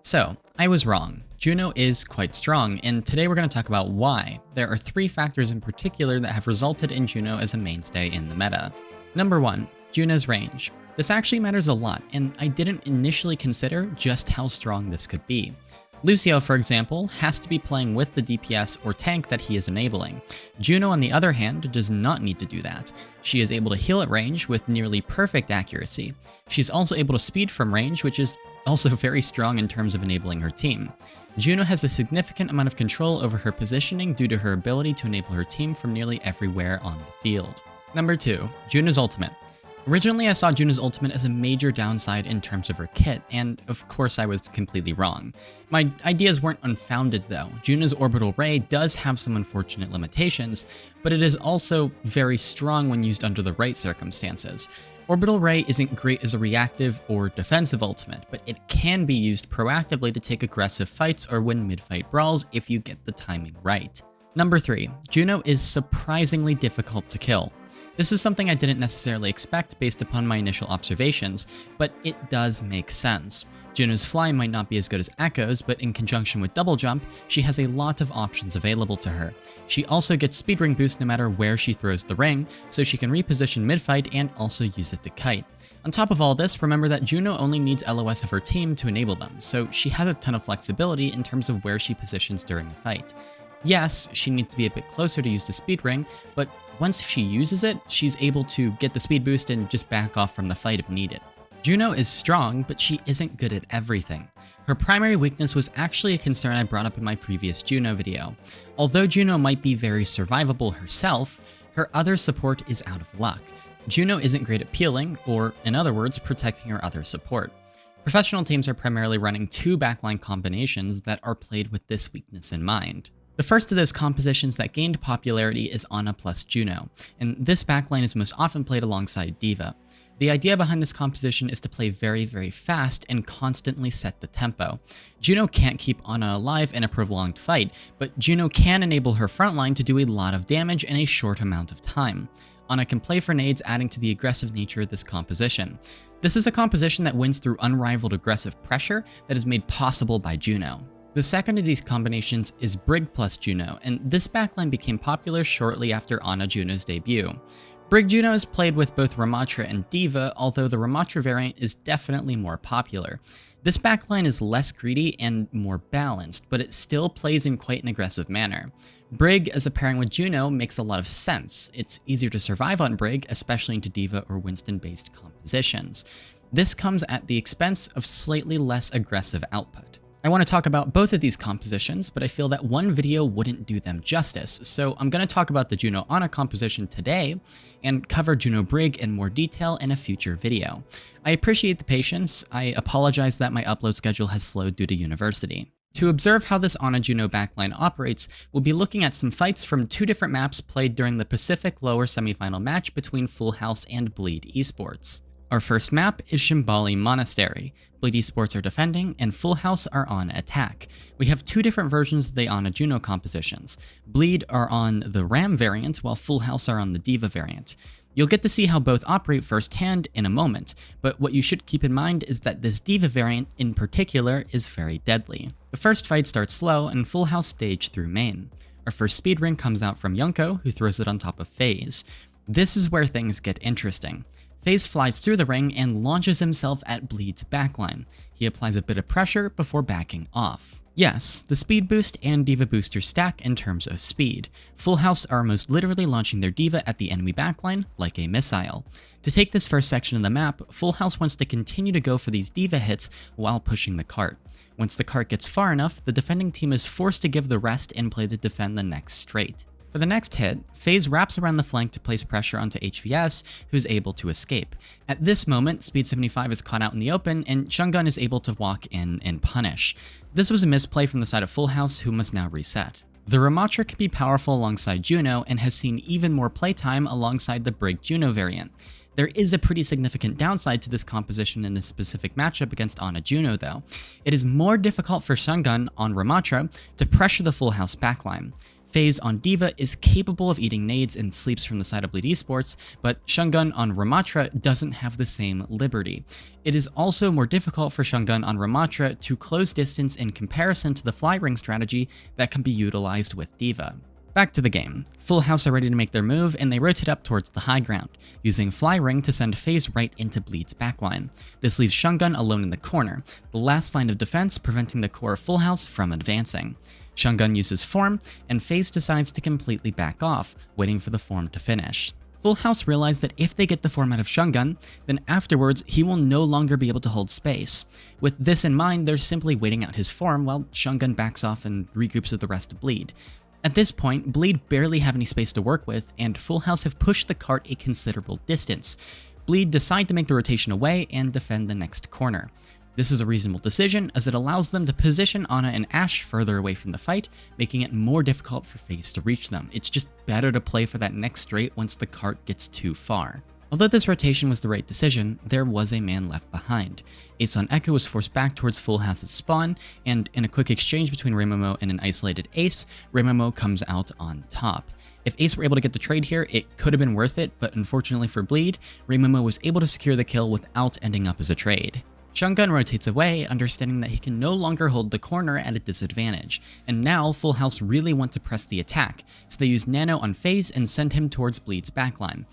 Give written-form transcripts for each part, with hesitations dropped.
So, I was wrong. Juno is quite strong, and today we're going to talk about why. There are 3 factors in particular that have resulted in Juno as a mainstay in the meta. Number 1, Juno's range. This actually matters a lot, and I didn't initially consider just how strong this could be. Lucio, for example, has to be playing with the DPS or tank that he is enabling. Juno, on the other hand, does not need to do that. She is able to heal at range with nearly perfect accuracy. She's also able to speed from range, which is also very strong in terms of enabling her team. Juno has a significant amount of control over her positioning due to her ability to enable her team from nearly everywhere on the field. Number 2, Juno's ultimate. Originally, I saw Juno's ultimate as a major downside in terms of her kit, and of course I was completely wrong. My ideas weren't unfounded though. Juno's orbital ray does have some unfortunate limitations, but it is also very strong when used under the right circumstances. Orbital ray isn't great as a reactive or defensive ultimate, but it can be used proactively to take aggressive fights or win mid-fight brawls if you get the timing right. Number 3, Juno is surprisingly difficult to kill. This is something I didn't necessarily expect based upon my initial observations, but it does make sense. Juno's fly might not be as good as Echo's, but in conjunction with double jump, she has a lot of options available to her. She also gets speed ring boost no matter where she throws the ring, so she can reposition mid-fight and also use it to kite. On top of all this, remember that Juno only needs LOS of her team to enable them, so she has a ton of flexibility in terms of where she positions during a fight. Yes, she needs to be a bit closer to use the speed ring, but once she uses it, she's able to get the speed boost and just back off from the fight if needed. Juno is strong, but she isn't good at everything. Her primary weakness was actually a concern I brought up in my previous Juno video. Although Juno might be very survivable herself, her other support is out of luck. Juno isn't great at peeling, or in other words, protecting her other support. Professional teams are primarily running 2 backline combinations that are played with this weakness in mind. The first of those compositions that gained popularity is Ana plus Juno, and this backline is most often played alongside D.Va. The idea behind this composition is to play very fast and constantly set the tempo. Juno can't keep Ana alive in a prolonged fight, but Juno can enable her frontline to do a lot of damage in a short amount of time. Ana can play for nades, adding to the aggressive nature of this composition. This is a composition that wins through unrivaled aggressive pressure that is made possible by Juno. The second of these combinations is Brig plus Juno, and this backline became popular shortly after Ana Juno's debut. Brig Juno is played with both Ramattra and D.Va, although the Ramattra variant is definitely more popular. This backline is less greedy and more balanced, but it still plays in quite an aggressive manner. Brig as a pairing with Juno makes a lot of sense. It's easier to survive on Brig, especially into D.Va or Winston-based compositions. This comes at the expense of slightly less aggressive output. I want to talk about both of these compositions, but I feel that one video wouldn't do them justice, so I'm going to talk about the Juno Ana composition today and cover Juno Brig in more detail in a future video. I appreciate the patience. I apologize that my upload schedule has slowed due to university. To observe how this Ana Juno backline operates, we'll be looking at some fights from 2 different maps played during the Pacific Lower semifinal match between Full House and Bleed Esports. Our first map is Shambali Monastery. Bleed Esports are defending, and Full House are on attack. We have 2 different versions of the Ana Juno compositions. Bleed are on the Ram variant, while Full House are on the D.Va variant. You'll get to see how both operate firsthand in a moment, but what you should keep in mind is that this D.Va variant in particular is very deadly. The first fight starts slow, and Full House stage through main. Our first speed ring comes out from Yunko, who throws it on top of FaZe. This is where things get interesting. FaZe flies through the ring and launches himself at Bleed's backline. He applies a bit of pressure before backing off. Yes, the speed boost and D.Va booster stack in terms of speed. Full House are most literally launching their D.Va at the enemy backline like a missile. To take this first section of the map, Full House wants to continue to go for these D.Va hits while pushing the cart. Once the cart gets far enough, the defending team is forced to give the rest and play to defend the next straight. For the next hit, FaZe wraps around the flank to place pressure onto HVS, who's able to escape. At this moment, Speed 75 is caught out in the open, and Shungun is able to walk in and punish. This was a misplay from the side of Full House, who must now reset. The Ramattra can be powerful alongside Juno, and has seen even more playtime alongside the Brig Juno variant. There is a pretty significant downside to this composition in this specific matchup against Ana Juno though. It is more difficult for Shungun on Ramattra to pressure the Full House backline. FaZe on D.Va is capable of eating nades and sleeps from the side of Bleed Esports, but Shungun on Ramatra doesn't have the same liberty. It is also more difficult for Shungun on Ramatra to close distance in comparison to the fly ring strategy that can be utilized with D.Va. Back to the game. Full House are ready to make their move, and they rotate up towards the high ground, using Fly Ring to send FaZe right into Bleed's backline. This leaves Shungun alone in the corner, the last line of defense preventing the core of Full House from advancing. Shungun uses Form, and FaZe decides to completely back off, waiting for the Form to finish. Full House realize that if they get the Form out of Shungun, then afterwards he will no longer be able to hold space. With this in mind, they're simply waiting out his Form while Shungun backs off and regroups with the rest of Bleed. At this point, Bleed barely have any space to work with, and Full House have pushed the cart a considerable distance. Bleed decide to make the rotation away and defend the next corner. This is a reasonable decision, as it allows them to position Ana and Ashe further away from the fight, making it more difficult for FaZe to reach them. It's just better to play for that next straight once the cart gets too far. Although this rotation was the right decision, there was a man left behind. Ace on Echo was forced back towards Full House's spawn, and in a quick exchange between Raymomo and an isolated Ace, Raymomo comes out on top. If Ace were able to get the trade here, it could have been worth it, but unfortunately for Bleed, Raymomo was able to secure the kill without ending up as a trade. Shungun rotates away, understanding that he can no longer hold the corner at a disadvantage, and now Full House really want to press the attack, so they use Nano on FaZe and send him towards Bleed's backline.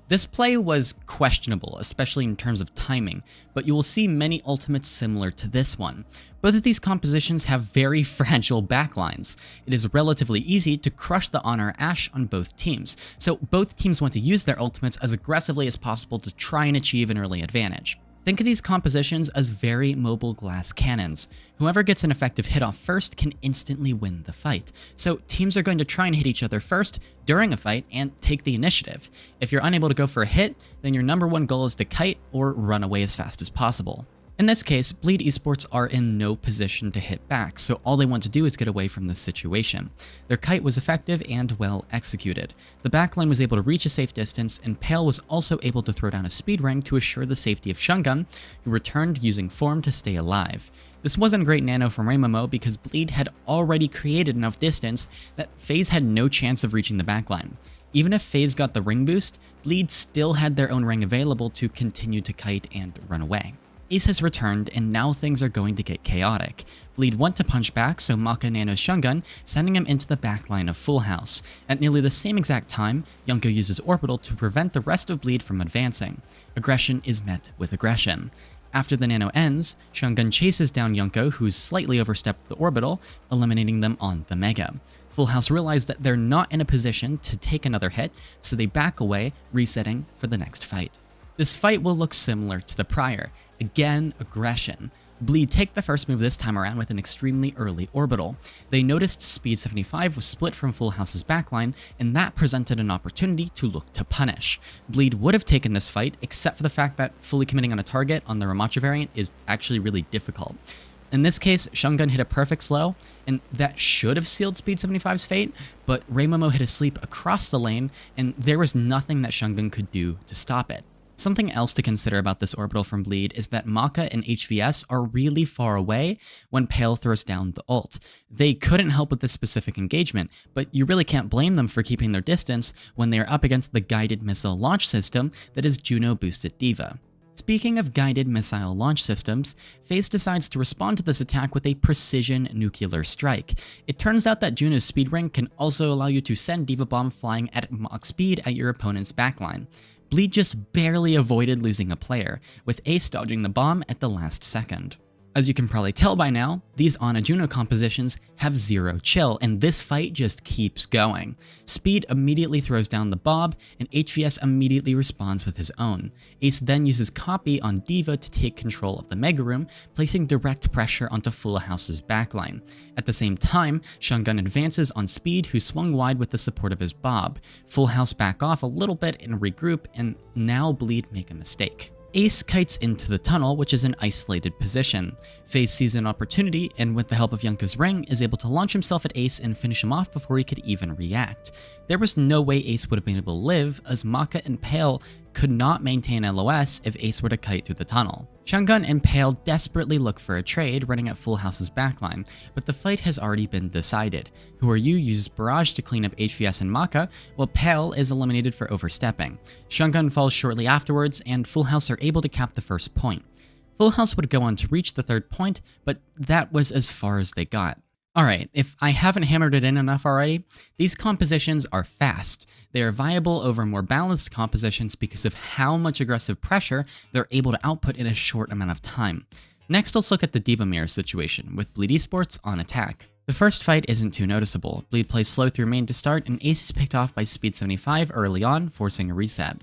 This play was questionable, especially in terms of timing, but you will see many ultimates similar to this one. Both of these compositions have very fragile backlines. It is relatively easy to crush the Honor Ashe on both teams, so both teams want to use their ultimates as aggressively as possible to try and achieve an early advantage. Think of these compositions as very mobile glass cannons. Whoever gets an effective hit off first can instantly win the fight. So teams are going to try and hit each other first during a fight and take the initiative. If you're unable to go for a hit, then your number one goal is to kite or run away as fast as possible. In this case, Bleed Esports are in no position to hit back, so all they want to do is get away from this situation. Their kite was effective and well executed. The backline was able to reach a safe distance, and Pale was also able to throw down a speed ring to assure the safety of Shungun, who returned using Form to stay alive. This wasn't a great nano from Raymomo because Bleed had already created enough distance that FaZe had no chance of reaching the backline. Even if FaZe got the ring boost, Bleed still had their own ring available to continue to kite and run away. Ace has returned, and now things are going to get chaotic. Bleed want to punch back, so Maka nanos Shungun, sending him into the backline of Full House. At nearly the same exact time, Yunko uses Orbital to prevent the rest of Bleed from advancing. Aggression is met with aggression. After the nano ends, Shungun chases down Yunko, who's slightly overstepped the orbital, eliminating them on the Mega. Full House realize that they're not in a position to take another hit, so they back away, resetting for the next fight. This fight will look similar to the prior. Again, aggression. Bleed take the first move this time around with an extremely early orbital. They noticed Speed 75 was split from Full House's backline, and that presented an opportunity to look to punish. Bleed would have taken this fight, except for the fact that fully committing on a target on the Ramatra variant is actually really difficult. In this case, Shungun hit a perfect slow, and that should have sealed Speed 75's fate, but Raymomo hit a sleep across the lane, and there was nothing that Shungun could do to stop it. Something else to consider about this orbital from Bleed is that Maka and HVS are really far away when Pale throws down the ult. They couldn't help with this specific engagement, but you really can't blame them for keeping their distance when they are up against the guided missile launch system that is Juno boosted D.Va. Speaking of guided missile launch systems, FaZe decides to respond to this attack with a precision nuclear strike. It turns out that Juno's speed ring can also allow you to send D.Va bomb flying at Mach speed at your opponent's backline. Bleed just barely avoided losing a player, with Ace dodging the bomb at the last second. As you can probably tell by now, these Ana Juno compositions have zero chill, and this fight just keeps going. Speed immediately throws down the Bob, and HVS immediately responds with his own. Ace then uses Copy on D.Va to take control of the Mega Room, placing direct pressure onto Full House's backline. At the same time, Shungun advances on Speed, who swung wide with the support of his Bob. Full House back off a little bit and regroup, and now Bleed make a mistake. Ace kites into the tunnel, which is an isolated position. FaZe sees an opportunity, and with the help of Yunko's ring, is able to launch himself at Ace and finish him off before he could even react. There was no way Ace would have been able to live, as Maka and Pale could not maintain LOS if Ace were to kite through the tunnel. Shungun and Pale desperately look for a trade running at Full House's backline, but the fight has already been decided. Who Are You uses Barrage to clean up HVS and Maka, while Pale is eliminated for overstepping. Shungun falls shortly afterwards, and Full House are able to cap the first point. Full House would go on to reach the third point, but that was as far as they got. Alright, if I haven't hammered it in enough already, these compositions are fast. They are viable over more balanced compositions because of how much aggressive pressure they're able to output in a short amount of time. Next, let's look at the D.Va mirror situation, with Bleed Esports on attack. The first fight isn't too noticeable. Bleed plays slow through main to start, and Ace is picked off by Speed75 early on, forcing a reset.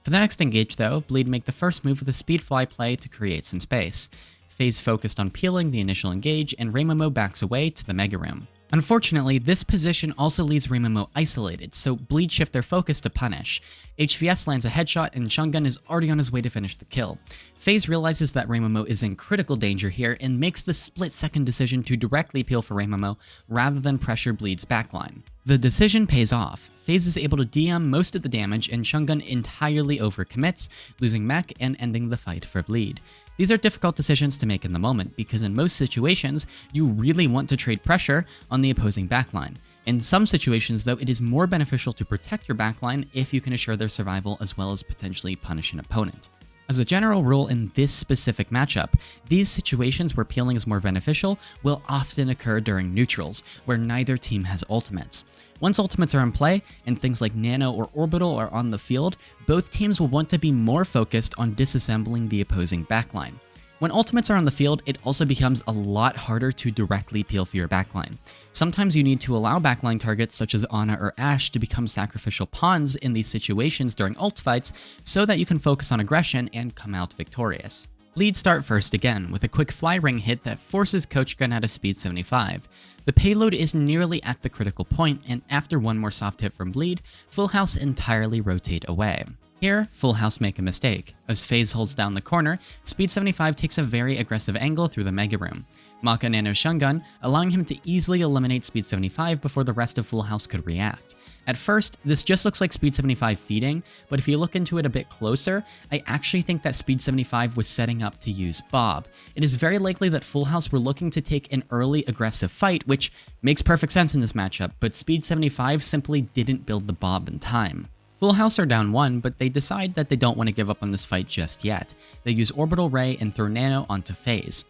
For the next engage though, Bleed make the first move with a speed fly play to create some space. FaZe focused on peeling the initial engage, and Raimomo backs away to the Mega Room. Unfortunately, this position also leaves Raimomo isolated, so Bleed shift their focus to punish. HVS lands a headshot, and Shungun is already on his way to finish the kill. FaZe realizes that Raimomo is in critical danger here and makes the split-second decision to directly peel for Raimomo rather than pressure Bleed's backline. The decision pays off. FaZe is able to DM most of the damage, and Shungun entirely overcommits, losing mech and ending the fight for Bleed. These are difficult decisions to make in the moment, because in most situations, you really want to trade pressure on the opposing backline. In some situations, though, it is more beneficial to protect your backline if you can assure their survival as well as potentially punish an opponent. As a general rule in this specific matchup, these situations where peeling is more beneficial will often occur during neutrals, where neither team has ultimates. Once ultimates are in play, and things like Nano or Orbital are on the field, both teams will want to be more focused on disassembling the opposing backline. When ultimates are on the field, it also becomes a lot harder to directly peel for your backline. Sometimes you need to allow backline targets such as Ana or Ashe to become sacrificial pawns in these situations during ult fights so that you can focus on aggression and come out victorious. Bleed start first again, with a quick fly ring hit that forces Coach Gun out of speed 75. The payload is nearly at the critical point, and after one more soft hit from Bleed, Full House entirely rotate away. Here, Full House make a mistake. As FaZe holds down the corner, Speed 75 takes a very aggressive angle through the Mega Room. Maka Nano Shungun, allowing him to easily eliminate Speed 75 before the rest of Full House could react. At first, this just looks like Speed 75 feeding, but if you look into it a bit closer, I actually think that Speed 75 was setting up to use Bob. It is very likely that Full House were looking to take an early aggressive fight, which makes perfect sense in this matchup, but Speed 75 simply didn't build the Bob in time. Full House are down 1, but they decide that they don't want to give up on this fight just yet. They use Orbital Ray and throw Nano onto FaZe.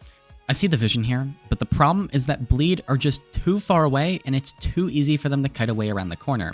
I see the vision here, but the problem is that Bleed are just too far away and it's too easy for them to kite away around the corner.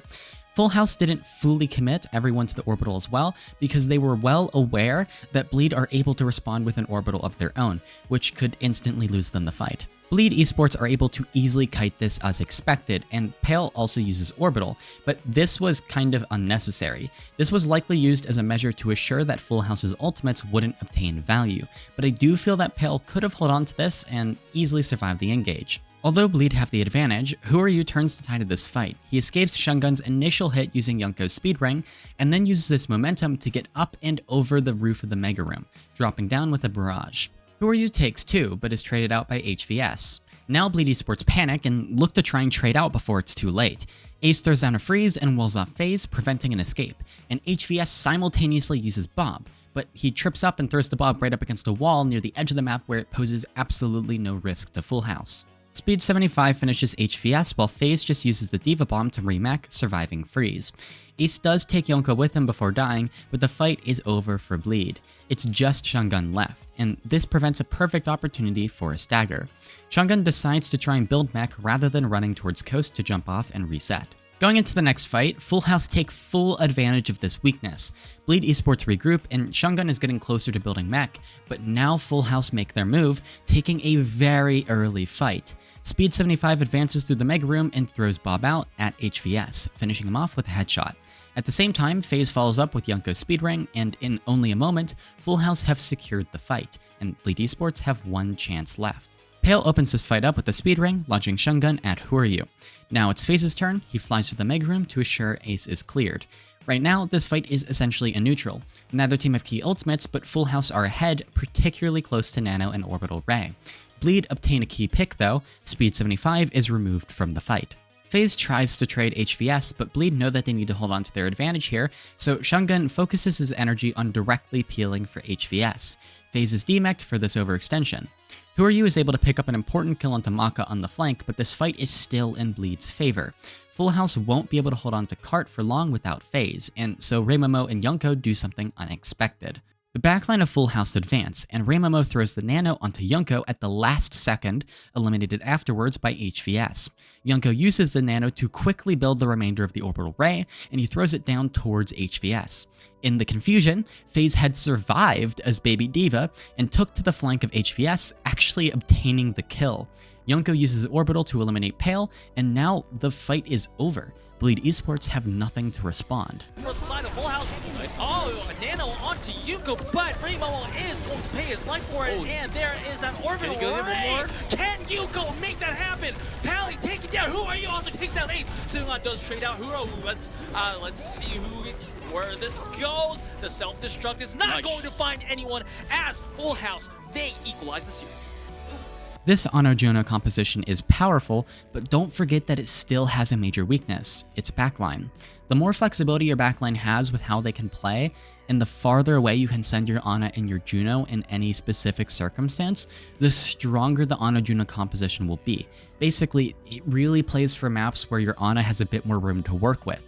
Full House didn't fully commit everyone to the orbital as well because they were well aware that Bleed are able to respond with an orbital of their own, which could instantly lose them the fight. Bleed Esports are able to easily kite this as expected, and Pale also uses Orbital, but this was kind of unnecessary. This was likely used as a measure to assure that Full House's ultimates wouldn't obtain value, but I do feel that Pale could have held on to this and easily survived the engage. Although Bleed have the advantage, Who Are You turns the tide of this fight. He escapes Shungun's initial hit using Yunko's speed ring, and then uses this momentum to get up and over the roof of the Mega Room, dropping down with a barrage. Who Are You takes 2, but is traded out by HVS. Now Bleed Esports panic and look to try and trade out before it's too late. Ace throws down a freeze and walls off FaZe, preventing an escape, and HVS simultaneously uses Bob, but he trips up and throws the Bob right up against a wall near the edge of the map where it poses absolutely no risk to Full House. Speed 75 finishes HVS while FaZe just uses the D.Va bomb to remech, surviving freeze. Ace does take Yonko with him before dying, but the fight is over for Bleed. It's just Shungun left, and this prevents a perfect opportunity for a stagger. Shungun decides to try and build mech rather than running towards coast to jump off and reset. Going into the next fight, Full House take full advantage of this weakness. Bleed Esports regroup, and Shungun is getting closer to building mech, but now Full House make their move, taking a very early fight. Speed 75 advances through the Mega Room and throws Bob out at HVS, finishing him off with a headshot. At the same time, FaZe follows up with Yunko's speed ring, and in only a moment, Full House have secured the fight, and Bleed Esports have one chance left. Pale opens this fight up with the speed ring, launching Shungun at Who Are You. Now it's FaZe's turn. He flies to the Mega Room to assure Ace is cleared. Right now, this fight is essentially a neutral. Neither team have key ultimates, but Full House are ahead, particularly close to Nano and Orbital Ray. Bleed obtain a key pick though. Speed 75 is removed from the fight. FaZe tries to trade HVS, but Bleed know that they need to hold on to their advantage here, so Shungun focuses his energy on directly peeling for HVS. FaZe is demeched for this overextension. Who Are You is able to pick up an important kill onto Maka on the flank, but this fight is still in Bleed's favor. Full House won't be able to hold on to Cart for long without FaZe, and so Raymomo and Yunko do something unexpected. The backline of Full House advance, and Raymomo throws the nano onto Yunko at the last second, eliminated afterwards by HVS. Yunko uses the nano to quickly build the remainder of the orbital ray, and he throws it down towards HVS. In the confusion, FaZe had survived as baby D.Va and took to the flank of HVS, actually obtaining the kill. Yunko uses Orbital to eliminate Pale, and now the fight is over. Bleed Esports have nothing to respond. For the side of Full House, oh, a nano onto Yuko, but Raymomo is going to pay his life for it, and there is that orbital ray. Can Yuko make that happen? Pally taking down Who Are You also takes down Ace. Sungan does trade out Huro. Let's see where this goes. The self-destruct is not going to find anyone as Full House, they equalize the series. This Juno composition is powerful, but don't forget that it still has a major weakness, its backline. The more flexibility your backline has with how they can play, and the farther away you can send your Ana and your Juno in any specific circumstance, the stronger the Juno composition will be. Basically, it really plays for maps where your Ana has a bit more room to work with.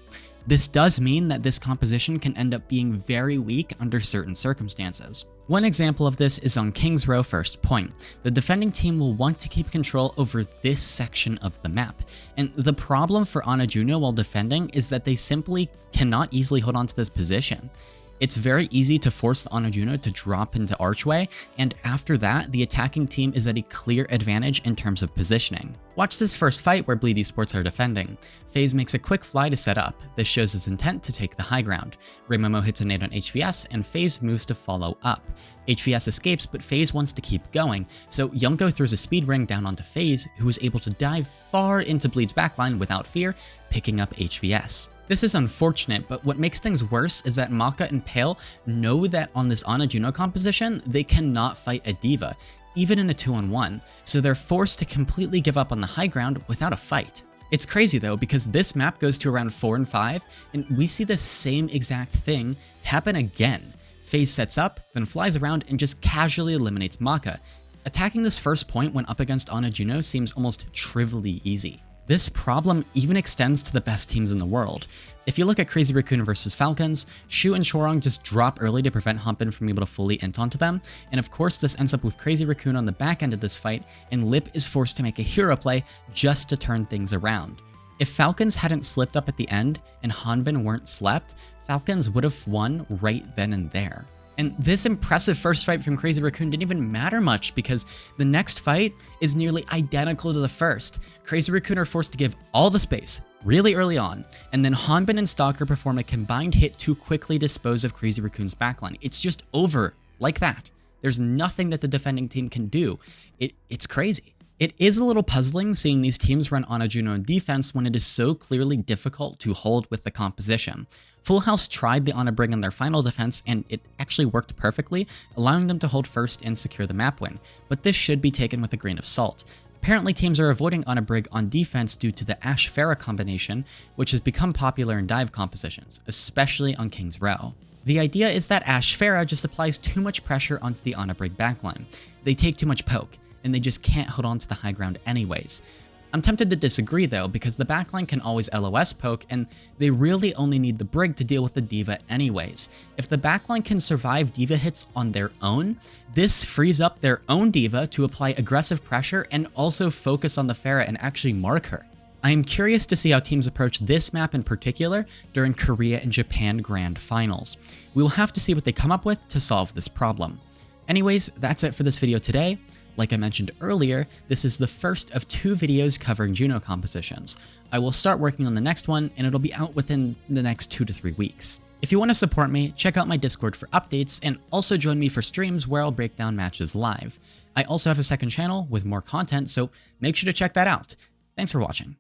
This does mean that this composition can end up being very weak under certain circumstances. One example of this is on King's Row First Point. The defending team will want to keep control over this section of the map, and the problem for Juno while defending is that they simply cannot easily hold on to this position. It's very easy to force the Juno to drop into Archway, and after that, the attacking team is at a clear advantage in terms of positioning. Watch this first fight where Bleed Esports are defending. FaZe makes a quick fly to set up. This shows his intent to take the high ground. Raymomo hits a nade on HVS, and FaZe moves to follow up. HVS escapes, but FaZe wants to keep going, so Yunko throws a speed ring down onto FaZe, who is able to dive far into Bleed's backline without fear, picking up HVS. This is unfortunate, but what makes things worse is that Maka and Pale know that on this Juno composition, they cannot fight a D.Va, even in a 2-on-1, so they're forced to completely give up on the high ground without a fight. It's crazy though, because this map goes to around 4 and 5, and we see the same exact thing happen again. FaZe sets up, then flies around and just casually eliminates Maka. Attacking this first point when up against Juno seems almost trivially easy. This problem even extends to the best teams in the world. If you look at Crazy Raccoon versus Falcons, Shu and Shorong just drop early to prevent Humpin from being able to fully int onto them, and of course this ends up with Crazy Raccoon on the back end of this fight, and Lip is forced to make a hero play just to turn things around. If Falcons hadn't slipped up at the end and Hanbin weren't slept, Falcons would have won right then and there. And this impressive first fight from Crazy Raccoon didn't even matter much because the next fight is nearly identical to the first. Crazy Raccoon are forced to give all the space really early on, and then Hanbin and Stalker perform a combined hit to quickly dispose of Crazy Raccoon's backline. It's just over like that. There's nothing that the defending team can do. It's crazy. It is a little puzzling seeing these teams run Juno in defense when it is so clearly difficult to hold with the composition. Full House tried the Ana Brig in their final defense, and it actually worked perfectly, allowing them to hold first and secure the map win, but this should be taken with a grain of salt. Apparently teams are avoiding Ana Brig on defense due to the Ashe-Pharah combination, which has become popular in dive compositions, especially on King's Row. The idea is that Ashe-Pharah just applies too much pressure onto the Ana Brig backline. They take too much poke, and they just can't hold on to the high ground anyways. I'm tempted to disagree though, because the backline can always LOS poke, and they really only need the Brig to deal with the D.Va anyways. If the backline can survive D.Va hits on their own, this frees up their own D.Va to apply aggressive pressure and also focus on the Pharah and actually mark her. I am curious to see how teams approach this map in particular during Korea and Japan Grand Finals. We will have to see what they come up with to solve this problem. Anyways, that's it for this video today. Like I mentioned earlier, this is the first of 2 videos covering Juno compositions. I will start working on the next one, and it'll be out within the next 2 to 3 weeks. If you want to support me, check out my Discord for updates, and also join me for streams where I'll break down matches live. I also have a second channel with more content, so make sure to check that out. Thanks for watching.